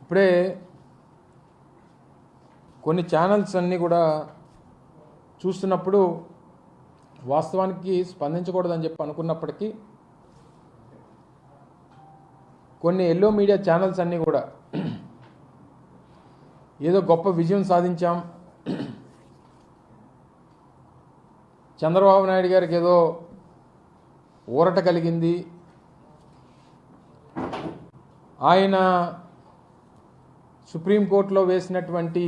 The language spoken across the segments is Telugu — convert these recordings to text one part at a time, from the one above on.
ఇప్పుడే కొన్ని ఛానల్స్ అన్నీ కూడా చూస్తున్నప్పుడు వాస్తవానికి స్పందించకూడదని చెప్పి అనుకున్నప్పటికీ కొన్ని ఎల్లో మీడియా ఛానల్స్ అన్నీ కూడా ఏదో గొప్ప విజయం సాధించాం, చంద్రబాబు నాయుడు గారికి ఏదో ఊరట కలిగింది, ఆయన సుప్రీంకోర్టులో వేసినటువంటి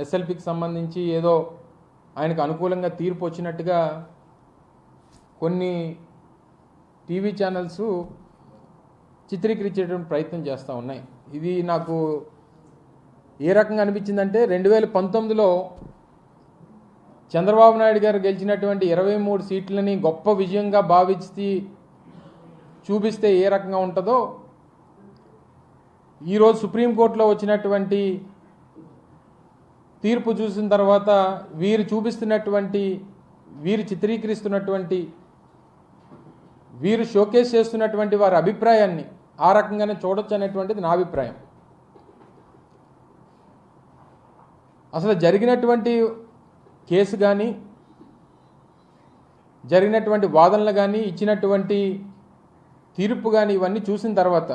ఎస్ఎల్పికి సంబంధించి ఏదో ఆయనకు అనుకూలంగా తీర్పు వచ్చినట్టుగా కొన్ని టీవీ ఛానల్స్ చిత్రీకరించేటువంటి ప్రయత్నం చేస్తూ ఉన్నాయి. ఇది నాకు ఏ రకంగా అనిపించిందంటే 2019లో చంద్రబాబు నాయుడు గారు గెలిచినటువంటి 23 సీట్లని గొప్ప విజయంగా భావించి చూపిస్తే ఏ రకంగా ఉంటుందో ఈరోజు సుప్రీంకోర్టులో వచ్చినటువంటి తీర్పు చూసిన తర్వాత వీరు చూపిస్తున్నటువంటి, వీరు చిత్రీకరిస్తున్నటువంటి, వీరు షోకేస్ చేస్తున్నటువంటి వారి అభిప్రాయాన్ని ఆ రకంగానే చూడొచ్చు అనేటువంటిది నా అభిప్రాయం. అసలు జరిగినటువంటి కేసు కానీ, జరిగినటువంటి వాదనలు కానీ, ఇచ్చినటువంటి తీర్పు కానీ ఇవన్నీ చూసిన తర్వాత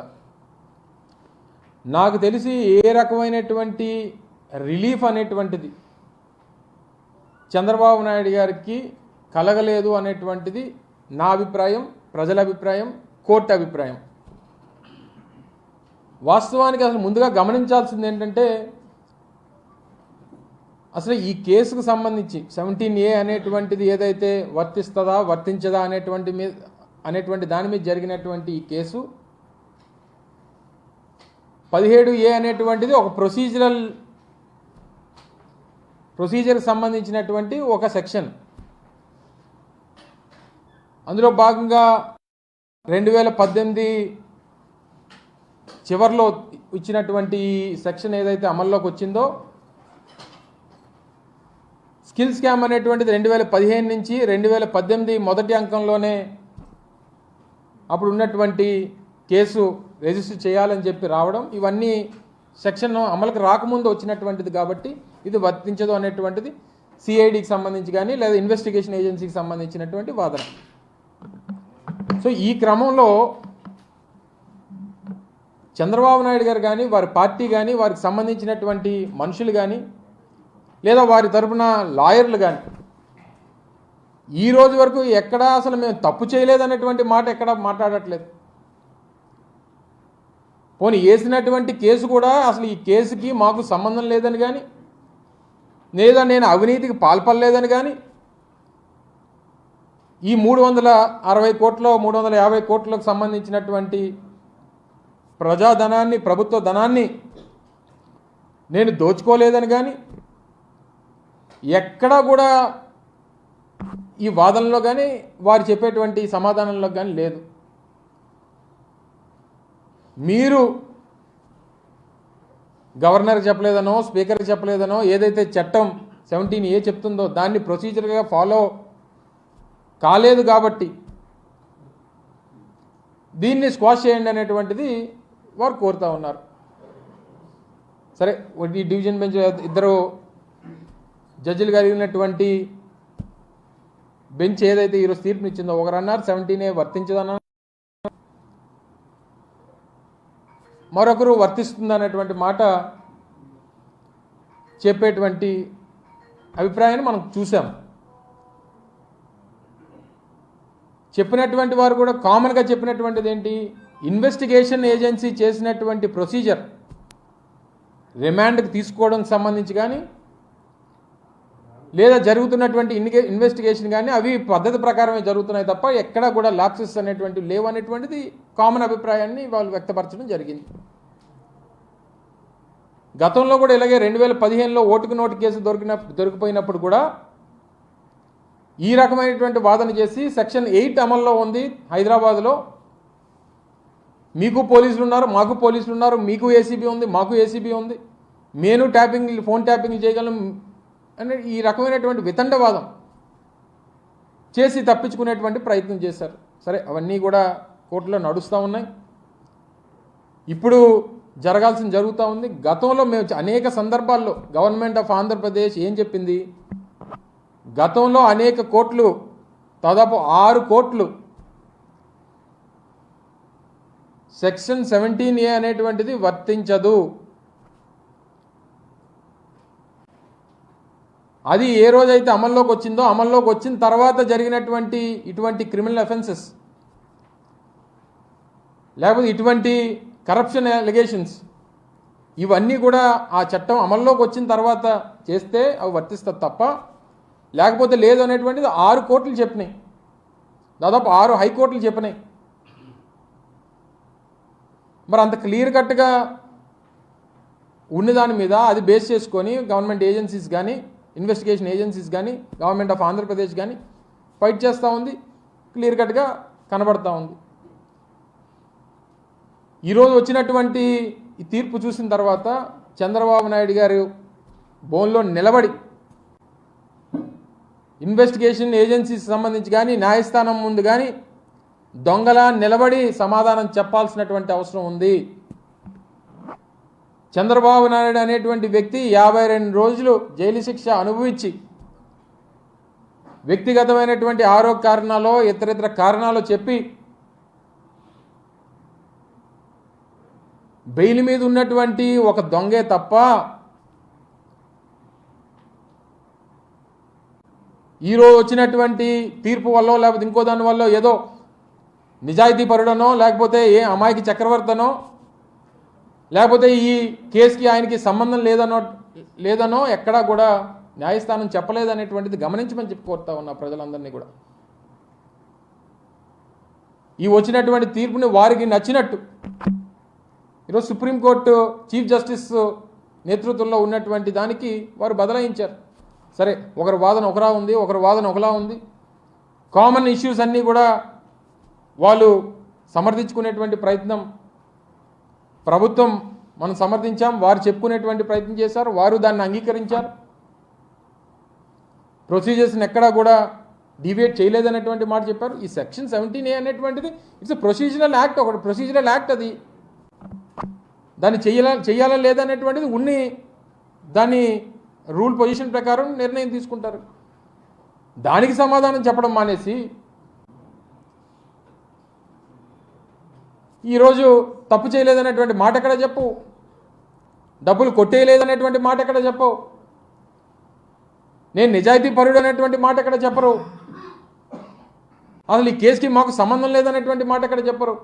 నాకు తెలిసి ఏ రకమైనటువంటి రిలీఫ్ అనేటువంటిది చంద్రబాబు నాయుడు గారికి కలగలేదు అనేటువంటిది నా అభిప్రాయం, ప్రజల అభిప్రాయం, కోర్టు అభిప్రాయం. వాస్తవానికి అసలు ముందుగా గమనించాల్సింది ఏంటంటే అసలు ఈ కేసుకు సంబంధించి 17A అనేటువంటిది ఏదైతే వర్తిస్తుందా వర్తించదా అనేటువంటి దాని మీద జరిగినటువంటి ఈ కేసు 17A అనేటువంటిది ఒక ప్రొసీజర్కి సంబంధించినటువంటి ఒక సెక్షన్. అందులో భాగంగా 2018 చివరిలో ఇచ్చినటువంటి సెక్షన్ ఏదైతే అమల్లోకి వచ్చిందో, స్కిల్ స్కామ్ అనేటువంటిది 2015 నుంచి 2018 మొదటి అంకంలోనే అప్పుడు ఉన్నటువంటి కేసు రిజిస్టర్ చేయాలని చెప్పి రావడం, ఇవన్నీ సెక్షన్ అమలుకు రాకముందు వచ్చినటువంటిది కాబట్టి ఇది వర్తించదు అనేటువంటిది సిఐడికి సంబంధించి కానీ లేదా ఇన్వెస్టిగేషన్ ఏజెన్సీకి సంబంధించినటువంటి వాదన. సో ఈ క్రమంలో చంద్రబాబు నాయుడు గారు కానీ, వారి పార్టీ కానీ, వారికి సంబంధించినటువంటి మనుషులు కానీ, లేదా వారి తరపున లాయర్లు కానీ ఈ రోజు వరకు ఎక్కడా అసలు మేము తప్పు చేయలేదనేటువంటి మాట ఎక్కడా మాట్లాడట్లేదు. పోనీ వేసినటువంటి కేసు కూడా అసలు ఈ కేసుకి మాకు సంబంధం లేదని కానీ, లేదా నేను అవినీతికి పాల్పడలేదని కానీ, ఈ 360 కోట్లు 350 కోట్లకు సంబంధించినటువంటి ప్రజాధనాన్ని, ప్రభుత్వ ధనాన్ని నేను దోచుకోలేదని కానీ ఎక్కడా కూడా ఈ వాదనలో కానీ వారు చెప్పేటువంటి సమాధానంలో కానీ లేదు. మీరు గవర్నర్కి చెప్పలేదనో, స్పీకర్కి చెప్పలేదనో, ఏదైతే చట్టం 17A చెప్తుందో దాన్ని ప్రొసీజర్గా ఫాలో కాలేదు కాబట్టి దీన్ని స్క్వాష్ చేయండి అనేటువంటిది వారు కోరుతూ ఉన్నారు. సరే, ఈ డివిజన్ బెంచ్ ఇద్దరు జడ్జిలు కలిగినటువంటి బెంచ్ ఏదైతే ఈరోజు తీర్పునిచ్చిందో, ఒకరు అన్నారు 17A వర్తించదన్నారు, మరొకరు వర్తిస్తుంది అనేటువంటి మాట చెప్పేటువంటి అభిప్రాయాన్ని మనం చూసాం. చెప్పినటువంటి వారు కూడా కామన్గా చెప్పినటువంటిది ఏంటి, ఇన్వెస్టిగేషన్ ఏజెన్సీ చేసినటువంటి ప్రొసీజర్ రిమాండ్కి తీసుకోవడానికి సంబంధించి కానీ, లేదా జరుగుతున్నటువంటి ఇన్వెస్టిగేషన్ కానీ అవి పద్ధతి ప్రకారమే జరుగుతున్నాయి తప్ప ఎక్కడా కూడా లాప్సెస్ అనేటువంటివి లేవు అనేటువంటిది కామన్ అభిప్రాయాన్ని వాళ్ళు వ్యక్తపరచడం జరిగింది. గతంలో కూడా ఇలాగే 2015లో ఓటుకు నోటు కేసు దొరికిపోయినప్పుడు కూడా ఈ రకమైనటువంటి వాదన చేసి సెక్షన్ 8 అమల్లో ఉంది హైదరాబాద్లో, మీకు పోలీసులు ఉన్నారు, మాకు పోలీసులు ఉన్నారు, మీకు ఏసీబీ ఉంది, మాకు ఏసీబీ ఉంది, నేను ఫోన్ ట్యాపింగ్ చేయగలం అని ఈ రకమైనటువంటి వితండవాదం చేసి తప్పించుకునేటువంటి ప్రయత్నం చేశారు. సరే, అవన్నీ కూడా కోర్టులో నడుస్తూ ఉన్నాయి. ఇప్పుడు జరుగుతూ ఉంది. గతంలో మేము అనేక సందర్భాల్లో గవర్నమెంట్ ఆఫ్ ఆంధ్రప్రదేశ్ ఏం చెప్పింది, గతంలో అనేక కోట్లు, దాదాపు 6 కోట్లు సెక్షన్ 17A అనేటువంటిది వర్తించదు. అది ఏ రోజైతే అమల్లోకి వచ్చిందో, అమల్లోకి వచ్చిన తర్వాత జరిగినటువంటి ఇటువంటి క్రిమినల్ అఫెన్సెస్ లేకపోతే ఇటువంటి కరప్షన్ అలిగేషన్స్ ఇవన్నీ కూడా ఆ చట్టం అమల్లోకి వచ్చిన తర్వాత చేస్తే అవి వర్తిస్తుంది తప్ప, లేకపోతే లేదు అనేటువంటిది 6 కోట్లు చెప్పినాయి, దాదాపు 6 హైకోర్టులు చెప్పినాయి. మరి అంత క్లియర్ కట్గా ఉన్నదాని మీద అది బేస్ చేసుకొని గవర్నమెంట్ ఏజెన్సీస్ కానీ, ఇన్వెస్టిగేషన్ ఏజెన్సీస్ కానీ, గవర్నమెంట్ ఆఫ్ ఆంధ్రప్రదేశ్ కానీ ఫైట్ చేస్తూ ఉంది, క్లియర్ కట్గా కనబడతా ఉంది. ఈరోజు వచ్చినటువంటి ఈ తీర్పు చూసిన తర్వాత చంద్రబాబు నాయుడు గారు బోన్లో నిలబడి ఇన్వెస్టిగేషన్ ఏజెన్సీస్ సంబంధించి కానీ, న్యాయస్థానం ముందు కానీ దొంగలా నిలబడి సమాధానం చెప్పాల్సినటువంటి అవసరం ఉంది. చంద్రబాబు నాయుడు అనేటువంటి వ్యక్తి 52 రోజులు జైలు శిక్ష అనుభవించి వ్యక్తిగతమైనటువంటి ఆరోగ్య కారణాలు, ఇతరితర కారణాలు చెప్పి బెయిల్ మీద ఉన్నటువంటి ఒక దొంగే తప్ప ఈరోజు వచ్చినటువంటి తీర్పు వల్ల లేకపోతే ఇంకో దాని వల్ల ఏదో నిజాయితీ పరుడనో లేకపోతే ఏ అమాయకి చక్రవర్తనో లేకపోతే ఈ కేసుకి ఆయనకి సంబంధం లేదనో ఎక్కడా కూడా న్యాయస్థానం చెప్పలేదనేటువంటిది గమనించమని చెప్పుకోరుతా ఉన్నా ప్రజలందరినీ కూడా. ఈ వచ్చినటువంటి తీర్పుని వారికి నచ్చినట్టు ఈరోజు సుప్రీంకోర్టు చీఫ్ జస్టిస్ నేతృత్వంలో ఉన్నటువంటి దానికి వారు బదలాయించారు. సరే, ఒకరి వాదన ఒకలా ఉంది, ఒకరి వాదన ఒకలా ఉంది. కామన్ ఇష్యూస్ అన్నీ కూడా వాళ్ళు సమర్థించుకునేటువంటి ప్రయత్నం, ప్రభుత్వం మనం సమర్థించాం, వారు చెప్పుకునేటువంటి ప్రయత్నం చేశారు, వారు దాన్ని అంగీకరించారు. ప్రొసీజర్స్ని ఎక్కడా కూడా డివియేట్ చేయలేదనేటువంటి మాట చెప్పారు. ఈ సెక్షన్ 17A అనేటువంటిది ఇట్స్ ప్రొసీజరల్ యాక్ట్, ఒకటి ప్రొసీజరల్ యాక్ట్. అది దాన్ని చెయ్యాలా లేదనేటువంటిది దాన్ని రూల్ పొజిషన్ ప్రకారం నిర్ణయం తీసుకుంటారు. దానికి సమాధానం చెప్పడం మానేసి ఈరోజు తప్పు చేయలేదనేటువంటి మాట ఎక్కడ చెప్పవు, డబ్బులు కొట్టేయలేదనేటువంటి మాట ఎక్కడ చెప్పవు, నేను నిజాయితీ పరుడు అనేటువంటి మాట ఎక్కడ చెప్పరు, అసలు ఈ కేసుకి మాకు సంబంధం లేదనేటువంటి మాట ఎక్కడ చెప్పరు.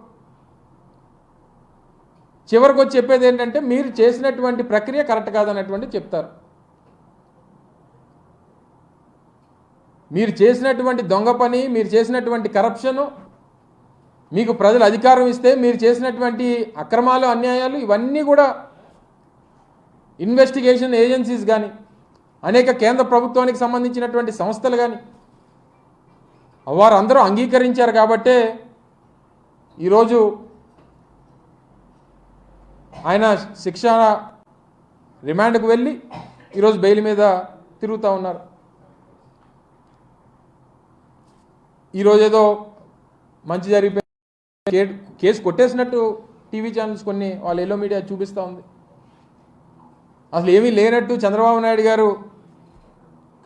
చివరికి వచ్చి చెప్పేది ఏంటంటే మీరు చేసినటువంటి ప్రక్రియ కరెక్ట్ కాదనేటువంటి చెప్తారు. మీరు చేసినటువంటి దొంగ పని, మీరు చేసినటువంటి కరప్షను, మీకు ప్రజలు అధికారం ఇస్తే మీరు చేసినటువంటి అక్రమాలు, అన్యాయాలు ఇవన్నీ కూడా ఇన్వెస్టిగేషన్ ఏజెన్సీస్ కానీ, అనేక కేంద్ర ప్రభుత్వానికి సంబంధించినటువంటి సంస్థలు కానీ వారందరూ అంగీకరించారు. కాబట్టే ఈరోజు ఆయన శిక్ష రిమాండ్కు వెళ్ళి ఈరోజు బెయిల్ మీద తిరుగుతూ ఉన్నారు. ఈరోజు ఏదో మంచి జరిగిపోయి కేసు కొట్టేసినట్టు టీవీ ఛానల్స్ కొన్ని వాళ్ళ ఎల్లో మీడియా చూపిస్తూ ఉంది. అసలు ఏమీ లేనట్టు చంద్రబాబు నాయుడు గారు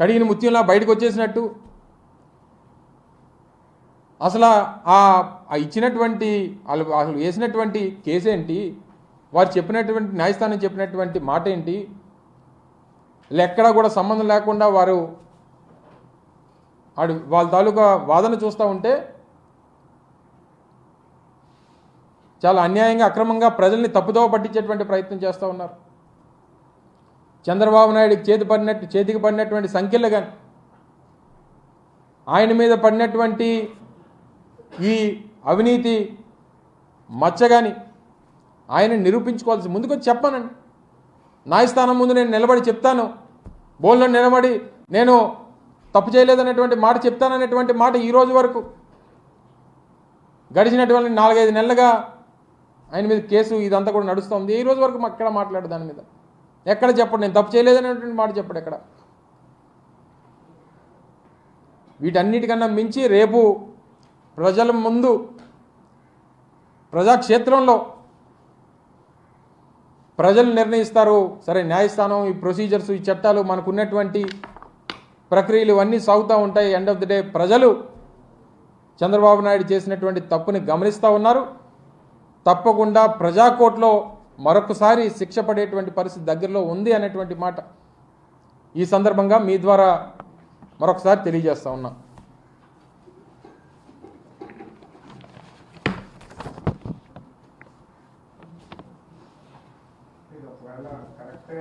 కడిగిన ముత్యంలా బయటకు వచ్చేసినట్టు, అసలు ఇచ్చినటువంటి అసలు వేసినటువంటి కేసేంటి, వారు చెప్పినటువంటి న్యాయస్థానం చెప్పినటువంటి మాట ఏంటి, ఎక్కడా కూడా సంబంధం లేకుండా వాళ్ళ తాలూకా వాదన చూస్తూ ఉంటే చాలా అన్యాయంగా, అక్రమంగా ప్రజల్ని తప్పుదోవ పట్టించేటువంటి ప్రయత్నం చేస్తూ ఉన్నారు. చంద్రబాబు నాయుడికి చేతికి పడినటువంటి సంఖ్యలు కానీ, ఆయన మీద పడినటువంటి ఈ అవినీతి మచ్చ కానీ ఆయన నిరూపించుకోవాల్సి ముందుకొచ్చి చెప్పానండి. న్యాయస్థానం ముందు నేను నిలబడి చెప్తాను, బోల్లో నిలబడి నేను తప్పు చేయలేదనేటువంటి మాట చెప్తాననేటువంటి మాట ఈ రోజు వరకు గడిచినటువంటి 4-5 నెలలుగా ఆయన మీద కేసు ఇదంతా కూడా నడుస్తుంది. ఈ రోజు వరకు ఎక్కడ మాట్లాడు దాని మీద ఎక్కడ చెప్పడు, నేను తప్పు చేయలేదనేటువంటి మాట చెప్పడు ఎక్కడ. వీటన్నిటికన్నా మించి రేపు ప్రజల ముందు ప్రజాక్షేత్రంలో ప్రజలు నిర్ణయిస్తారు. సరే, న్యాయస్థానం, ఈ ప్రొసీజర్స్, ఈ చట్టాలు, మనకున్నటువంటి ప్రక్రియలు ఇవన్నీ సాగుతూ ఉంటాయి. ఎండ్ ఆఫ్ ది డే ప్రజలు చంద్రబాబు నాయుడు చేసినటువంటి తప్పుని గమనిస్తూ ఉన్నారు. తప్పకుండా ప్రజాకోర్టులో మరొకసారి శిక్ష పడేటువంటి పరిస్థితి దగ్గరలో ఉంది అనేటువంటి మాట ఈ సందర్భంగా మీ ద్వారా మరొకసారి తెలియజేస్తా ఉన్నా.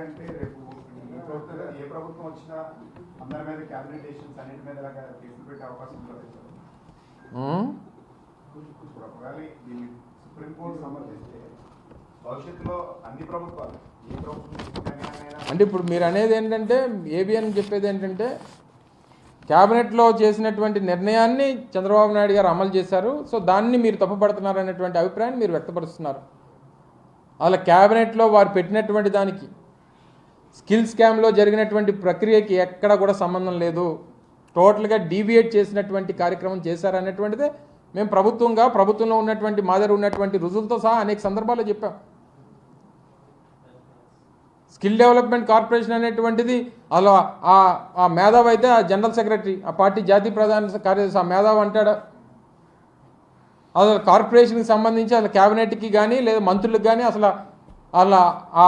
అంటే రేపు ఏ ప్రభుత్వం వచ్చినా అందరి మీద క్యాబినెట్ డెసిషన్స్ అన్నిటి మీద కేసులు పెట్టే అవకాశం ఉంటుంది. ఒకవేళ దీన్ని సుప్రీంకోర్టు సమర్థిస్తే భవిష్యత్తులో అన్ని ప్రభుత్వాలు ఏ ప్రభుత్వం అంటే ఇప్పుడు మీరు అనేది ఏంటంటే, ఏబిఎన్ చెప్పేది ఏంటంటే, క్యాబినెట్లో చేసినటువంటి నిర్ణయాన్ని చంద్రబాబు నాయుడు గారు అమలు చేశారు, సో దాన్ని మీరు తప్పుపడుతున్నారు అనేటువంటి అభిప్రాయాన్ని మీరు వ్యక్తపరుస్తున్నారు. అలా క్యాబినెట్లో వారు పెట్టినటువంటి దానికి స్కిల్ స్కామ్లో జరిగినటువంటి ప్రక్రియకి ఎక్కడ కూడా సంబంధం లేదు, టోటల్గా డీవియేట్ చేసినటువంటి కార్యక్రమం చేశారనేటువంటిదే మేము ప్రభుత్వంలో ఉన్నటువంటి మా దగ్గర ఉన్నటువంటి రుజువులతో సహా అనేక సందర్భాల్లో చెప్పాం. స్కిల్ డెవలప్మెంట్ కార్పొరేషన్ అనేటువంటిది అలా ఆ మేధావి అయితే ఆ జనరల్ సెక్రటరీ, ఆ పార్టీ జాతీయ ప్రధాన కార్యదర్శి ఆ మేధావి అంటాడు. అసలు కార్పొరేషన్కి సంబంధించి అసలు క్యాబినెట్కి కానీ లేదా మంత్రులకు కానీ అసలు అలా ఆ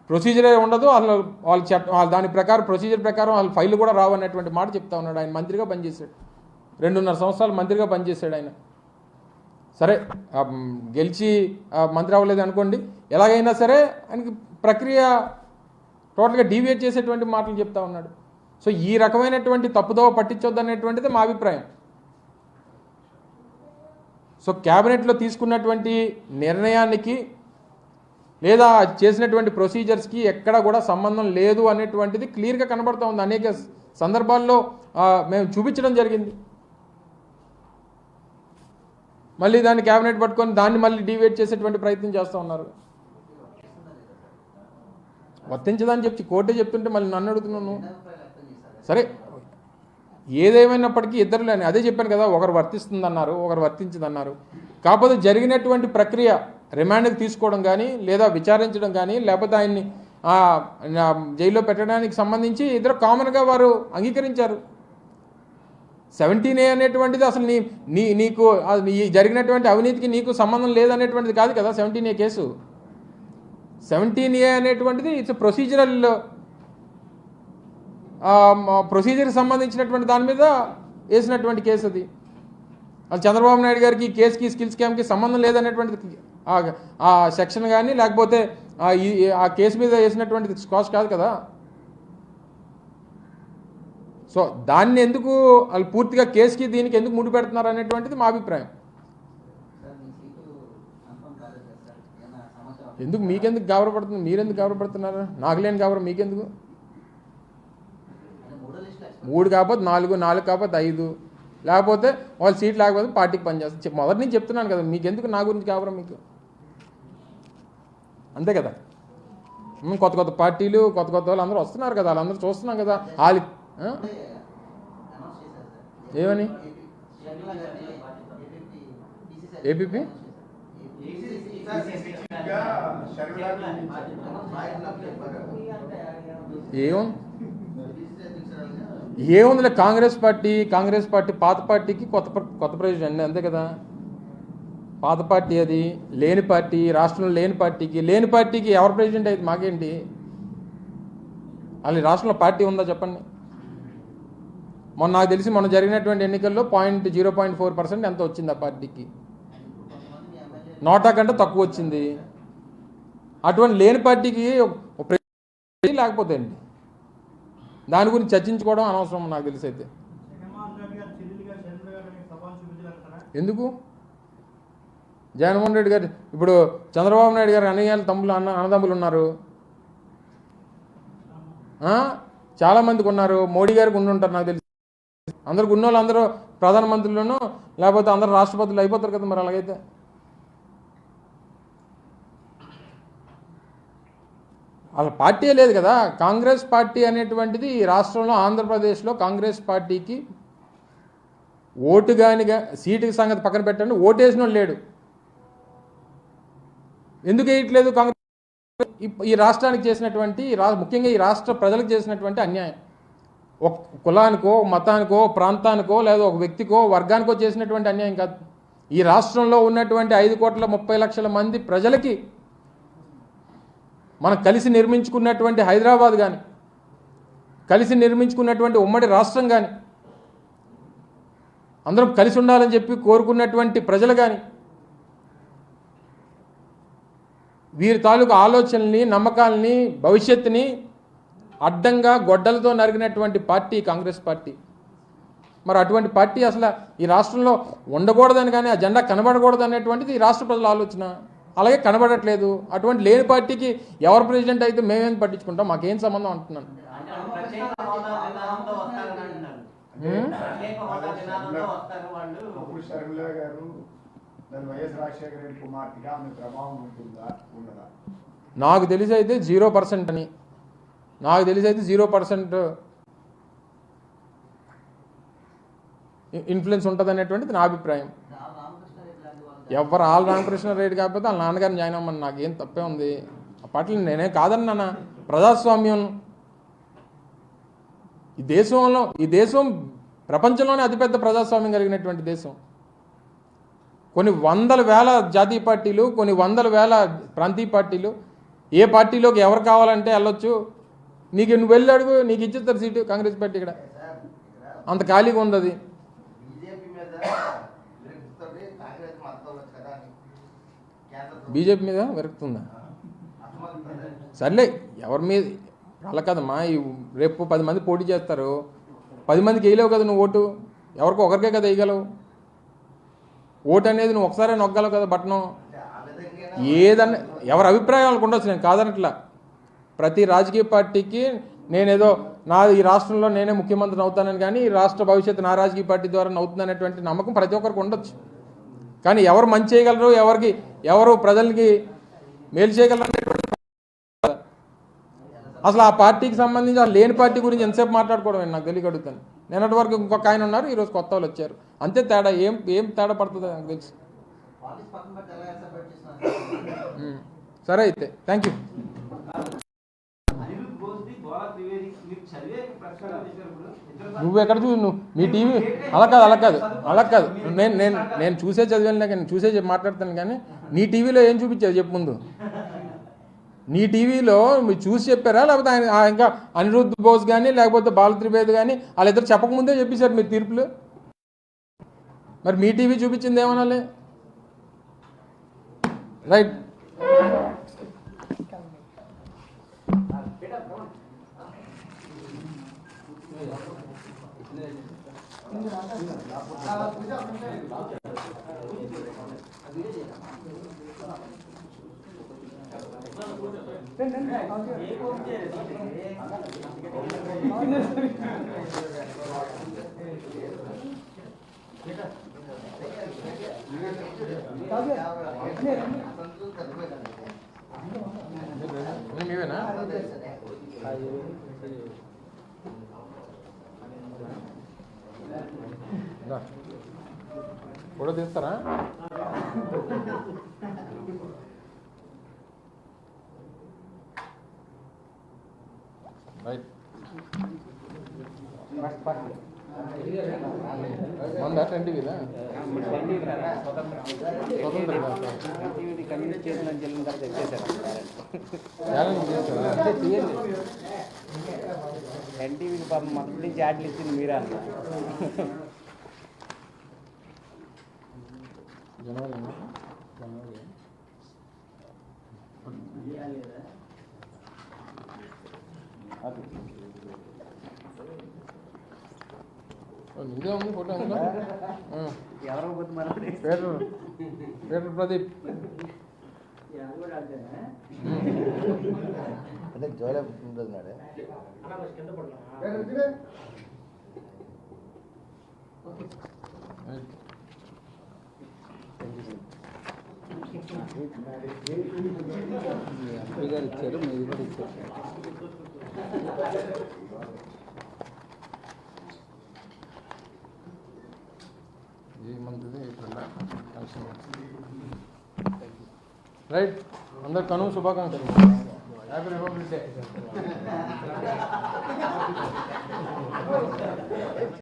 ప్రొసీజరే ఉండదు. అసలు వాళ్ళ దాని ప్రకారం ప్రొసీజర్ ప్రకారం వాళ్ళ ఫైళ్ళు కూడా రావు అనేటువంటి మాట చెప్తా ఉన్నాడు. ఆయన మంత్రిగా పనిచేశాడు, 2.5 సంవత్సరాలు మంత్రిగా పనిచేశాడు ఆయన. సరే, గెలిచి మంత్రి అవ్వలేదు అనుకోండి, ఎలాగైనా సరే ఆయనకి ప్రక్రియ టోటల్గా డీవియేట్ చేసేటువంటి మాటలు చెప్తా ఉన్నాడు. సో ఈ రకమైనటువంటి తప్పుదోవ పట్టించొద్దు అనేటువంటిది మా అభిప్రాయం. సో క్యాబినెట్లో తీసుకున్నటువంటి నిర్ణయానికి లేదా చేసినటువంటి ప్రొసీజర్స్కి ఎక్కడ కూడా సంబంధం లేదు అనేటువంటిది క్లియర్గా కనబడుతూ ఉంది. అనేక సందర్భాల్లో మేము చూపించడం జరిగింది. మళ్ళీ దాన్ని క్యాబినెట్ పట్టుకొని దాన్ని మళ్ళీ డివేట్ చేసేటువంటి ప్రయత్నం చేస్తూ ఉన్నారు. వర్తించదని చెప్పి కోర్టే చెప్తుంటే మళ్ళీ నన్ను అడుగుతున్నాను. సరే, ఏదేమైనప్పటికీ ఇద్దరు అదే చెప్పాను కదా, ఒకరు వర్తిస్తుందన్నారు, ఒకరు వర్తించదన్నారు. కాకపోతే జరిగినటువంటి ప్రక్రియ రిమాండ్కి తీసుకోవడం కానీ లేదా విచారించడం కానీ లేకపోతే ఆయన్ని జైల్లో పెట్టడానికి సంబంధించి ఇద్దరు కామన్గా వారు అంగీకరించారు. 17A అనేటువంటిది అసలు నీకు జరిగినటువంటి అవినీతికి నీకు సంబంధం లేదనేటువంటిది కాదు కదా 17A కేసు. 17A అనేటువంటిది ఇట్స్ ప్రొసీజర్కి సంబంధించినటువంటి దాని మీద వేసినటువంటి కేసు అది. చంద్రబాబు నాయుడు గారికి ఈ కేసుకి స్కిల్ స్కామ్కి సంబంధం లేదనేటువంటిది ఆ సెక్షన్ కానీ లేకపోతే ఆ కేసు మీద వేసినటువంటి స్కాచ్ కాదు కదా. సో దాన్ని ఎందుకు వాళ్ళు పూర్తిగా కేసుకి దీనికి ఎందుకు ముడి పెడుతున్నారు అనేటువంటిది మా అభిప్రాయం. ఎందుకు మీకెందుకు గాబరపడుతుంది, మీరెందుకు గాబరపడుతున్నారు? నాకు లేని గాబరం మీకెందుకు? 3 కాకపోతే 4, 4 కాకపోతే 5, లేకపోతే వాళ్ళ సీట్ లేకపోతే పార్టీకి పనిచేస్తారు. మొదటి నుంచి చెప్తున్నాను కదా, మీకెందుకు నా గురించి గాబరం మీకు? అంతే కదా. కొత్త పార్టీలు కొత్త వాళ్ళు అందరూ వస్తున్నారు కదా, వాళ్ళందరూ చూస్తున్నాం కదా. వాళ్ళు ఏమని ఏపీపీ ఏముందిలే, కాంగ్రెస్ పార్టీ పాత పార్టీకి కొత్త ప్రెసిడెంట్ అంతే కదా. పాత పార్టీ అది, లేని పార్టీ, రాష్ట్రంలో లేని పార్టీకి ఎవరు ప్రెసిడెంట్ అయితే మాకేంటి? అది రాష్ట్రంలో పార్టీ ఉందా చెప్పండి. నాకు తెలిసి మొన్న జరిగినటువంటి ఎన్నికల్లో 0.4% ఎంత వచ్చింది ఆ పార్టీకి, నోటా కంటే తక్కువ వచ్చింది. అటువంటి లేని పార్టీకి లేకపోతే అండి దాని గురించి చర్చించుకోవడం అనవసరం నాకు తెలిసి. అయితే ఎందుకు జగన్మోహన్ రెడ్డి గారు ఇప్పుడు చంద్రబాబు నాయుడు గారు అన్నదమ్ములు ఉన్నారు, చాలామందికి ఉన్నారు. మోడీ గారికి ఉండుంటారు నాకు తెలిసి. అందరికి ఉన్నోళ్ళు అందరూ ప్రధానమంత్రులను లేకపోతే అందరూ రాష్ట్రపతులు అయిపోతారు కదా. మరి అలాగైతే వాళ్ళ పార్టీ లేదు కదా. కాంగ్రెస్ పార్టీ అనేటువంటిది ఈ రాష్ట్రంలో ఆంధ్రప్రదేశ్లో కాంగ్రెస్ పార్టీకి ఓటు కానిగా సీటు సంగతి పక్కన పెట్టండి, ఓటేసిన లేడు. ఎందుకు వేయట్లేదు కాంగ్రెస్? ఈ రాష్ట్రానికి చేసినటువంటి ముఖ్యంగా ఈ రాష్ట్ర ప్రజలకు చేసినటువంటి అన్యాయం. ఒక కులానికో మతానికో ప్రాంతానికో లేదా ఒక వ్యక్తికో వర్గానికో చేసినటువంటి అన్యాయం కాదు. ఈ రాష్ట్రంలో ఉన్నటువంటి 5,30,00,000 మంది ప్రజలకి మనం కలిసి నిర్మించుకున్నటువంటి హైదరాబాద్ కానీ, కలిసి నిర్మించుకున్నటువంటి ఉమ్మడి రాష్ట్రం కానీ, అందరం కలిసి ఉండాలని చెప్పి కోరుకున్నటువంటి ప్రజలు కానీ, వీరి తాలూకు ఆలోచనల్ని, నమ్మకాలని, భవిష్యత్తుని అడ్డంగా గొడ్డలతో నరిగినటువంటి పార్టీ కాంగ్రెస్ పార్టీ. మరి అటువంటి పార్టీ అసలు ఈ రాష్ట్రంలో ఉండకూడదని కానీ, ఆ జెండా కనబడకూడదు అనేటువంటిది ఈ రాష్ట్ర ప్రజల ఆలోచన. అలాగే కనబడట్లేదు. అటువంటి లేని పార్టీకి ఎవరు ప్రెసిడెంట్ అయితే మేమేం పట్టించుకుంటాం, మాకేం సంబంధం అంటున్నాను. నాకు తెలిసి అయితే 0% అని, నాకు తెలిసి అయితే 0% ఇన్ఫ్లుయెన్స్ ఉంటుంది అనేటువంటిది నా అభిప్రాయం. ఎవరు ఆల్ రామకృష్ణారెడ్డి కాకపోతే వాళ్ళ నాన్నగారిని జాయిన్ అవ్వమని నాకేం తప్పే ఉంది. ఆ పార్టీలు నేనే కాదన్నా. ప్రజాస్వామ్యం ఈ దేశం ప్రపంచంలోనే అతిపెద్ద ప్రజాస్వామ్యం కలిగినటువంటి దేశం. కొన్ని వందల వేల జాతీయ పార్టీలు, కొన్ని వందల వేల ప్రాంతీయ పార్టీలు, ఏ పార్టీలోకి ఎవరు కావాలంటే వెళ్ళొచ్చు. నువ్వు వెళ్ళి అడుగు, నీకు ఇచ్చేస్తారు సీటు. కాంగ్రెస్ పార్టీ ఇక్కడ అంత ఖాళీగా ఉంది. అది బీజేపీ మీద విరక్తుందా? సర్లే, ఎవరి మీద అలా కదమ్మా. రేపు 10 మంది పోటీ చేస్తారు. 10 మందికి వేయలేవు కదా నువ్వు ఓటు. ఎవరికో ఒకరికే కదా వేయగలవు. ఓటు అనేది నువ్వు ఒకసారి నొక్కగలవు కదా బటను. ఏదన్నా ఎవరి అభిప్రాయాలకు ఉండొచ్చు, నేను కాదనట్లా. ప్రతి రాజకీయ పార్టీకి నేనేదో ఈ రాష్ట్రంలో నేనే ముఖ్యమంత్రిని అవుతానని కానీ, ఈ రాష్ట్ర భవిష్యత్తు నా రాజకీయ పార్టీ ద్వారా అవుతుందనేటువంటి నమ్మకం ప్రతి ఒక్కరికి ఉండొచ్చు. కానీ ఎవరు మంచి చేయగలరు, ఎవరు ప్రజలకి మేలు చేయగలరు అసలు ఆ పార్టీకి సంబంధించి ఆ లేని పార్టీ గురించి ఎంతసేపు మాట్లాడుకోవడం నాకు తెలియగలుగుతాను. నిన్నటి వరకు ఇంకొక ఆయన ఉన్నారు, ఈరోజు కొత్త వాళ్ళు వచ్చారు. అంతే తేడా. ఏం తేడా పడుతుందో నాకు తెలుసు. సరే అయితే థ్యాంక్ యూ. నువ్వెక్కడ నువ్వు మీ టీవీ అలా కాదు నేను చూసే చదివాను కానీ చూసే మాట్లాడతాను కానీ నీ టీవీలో ఏం చూపించావు చెప్పు ముందు. నీ టీవీలో మీరు చూసి చెప్పారా, లేకపోతే ఆయన ఇంకా అనిరుద్ధ్ బోస్ కానీ లేకపోతే బాల త్రివేది కానీ వాళ్ళిద్దరు చెప్పకముందే చెప్పేశారు మీరు తీర్పులు. మరి మీ టీవీ చూపించింది ఏమనాలి? రైట్. మీవేనా ఫోటో తీస్తారా? రైట్. ఉందా 10 టీవీదా? ఎన్టీవీకి పాపం మొదటి నుంచి యాడ్లు ఇచ్చింది మీరే అన్న. ఇదే ఉంది ఫోటో. ఎవరో పోతే మరి పేటర్ ప్రదీప్ అంటే జోలే ఉంటున్నాడే. ఎంపీ గారు ఇచ్చారు, మీరు కూడా ఇచ్చారు. రైట్. అందరు కనుమ శుభాకాంక్షలు. Happy republic day